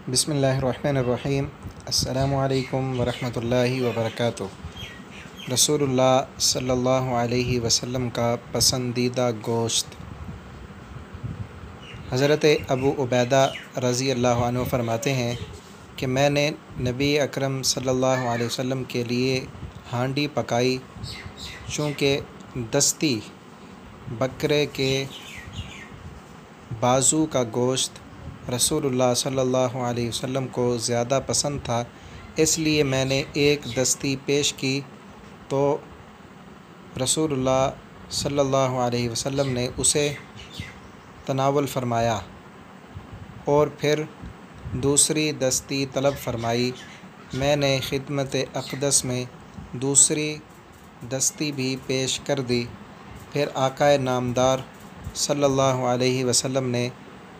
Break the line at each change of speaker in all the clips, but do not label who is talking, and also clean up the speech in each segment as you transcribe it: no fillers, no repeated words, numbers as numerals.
بسم اللہ الرحمن الرحیم۔ السلام علیکم ورحمۃ اللہ وبرکاتہ۔ رسول اللہ صلی اللہ علیہ وسلم کا پسندیدہ گوشت۔ حضرت ابو عبیدہ رضی اللہ عنہ فرماتے ہیں کہ میں نے نبی اکرم صلی اللہ علیہ وسلم کے لیے ہانڈی پکائی، چونکہ دستی بکرے کے بازو کا گوشت رسول اللہ صلی اللہ علیہ وسلم کو زیادہ پسند تھا، اس لیے میں نے ایک دستی پیش کی تو رسول اللہ صلی اللہ علیہ وسلم نے اسے تناول فرمایا اور پھر دوسری دستی طلب فرمائی۔ میں نے خدمت اقدس میں دوسری دستی بھی پیش کر دی۔ پھر آقا نامدار صلی اللہ علیہ وسلم نے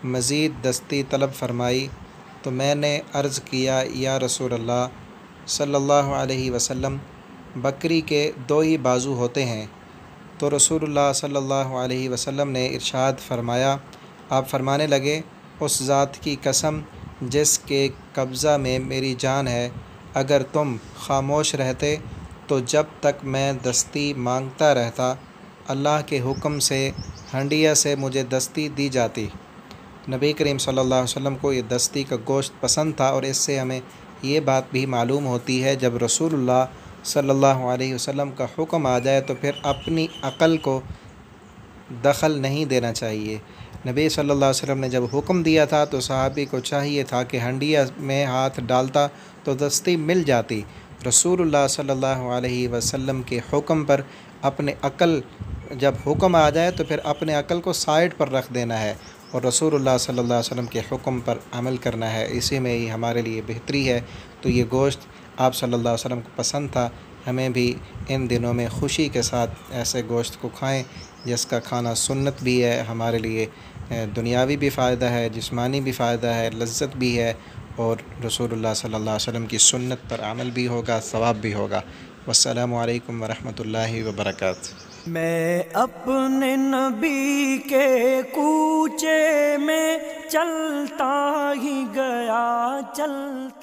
مزید دستی طلب فرمائی تو میں نے عرض کیا، یا رسول اللہ صلی اللہ علیہ وسلم، بکری کے دو ہی بازو ہوتے ہیں۔ تو رسول اللہ صلی اللہ علیہ وسلم نے ارشاد فرمایا، آپ فرمانے لگے، اس ذات کی قسم جس کے قبضہ میں میری جان ہے، اگر تم خاموش رہتے تو جب تک میں دستی مانگتا رہتا، اللہ کے حکم سے ہنڈیا سے مجھے دستی دی جاتی۔ نبی کریم صلی اللہ علیہ وسلم کو یہ دستی کا گوشت پسند تھا، اور اس سے ہمیں یہ بات بھی معلوم ہوتی ہے، جب رسول اللہ صلی اللہ علیہ وسلم کا حکم آ جائے تو پھر اپنی عقل کو دخل نہیں دینا چاہیے۔ نبی صلی اللہ علیہ وسلم نے جب حکم دیا تھا تو صحابی کو چاہیے تھا کہ ہنڈیا میں ہاتھ ڈالتا تو دستی مل جاتی۔ رسول اللہ صلی اللہ علیہ وسلم کے حکم پر اپنے عقل، جب حکم آ جائے تو پھر اپنے عقل کو سائڈ پر رکھ دینا ہے اور رسول اللہ صلی اللہ علیہ وسلم کے حکم پر عمل کرنا ہے، اسی میں ہی ہمارے لیے بہتری ہے۔ تو یہ گوشت آپ صلی اللہ علیہ وسلم کو پسند تھا، ہمیں بھی ان دنوں میں خوشی کے ساتھ ایسے گوشت کو کھائیں جس کا کھانا سنت بھی ہے، ہمارے لیے دنیاوی بھی فائدہ ہے، جسمانی بھی فائدہ ہے، لذت بھی ہے، اور رسول اللہ صلی اللہ علیہ وسلم کی سنت پر عمل بھی ہوگا، ثواب بھی ہوگا۔ والسلام علیکم ورحمۃ اللہ وبرکاتہ۔
میں اپنے نبی کے کوچے میں چلتا ہی گیا، چلتا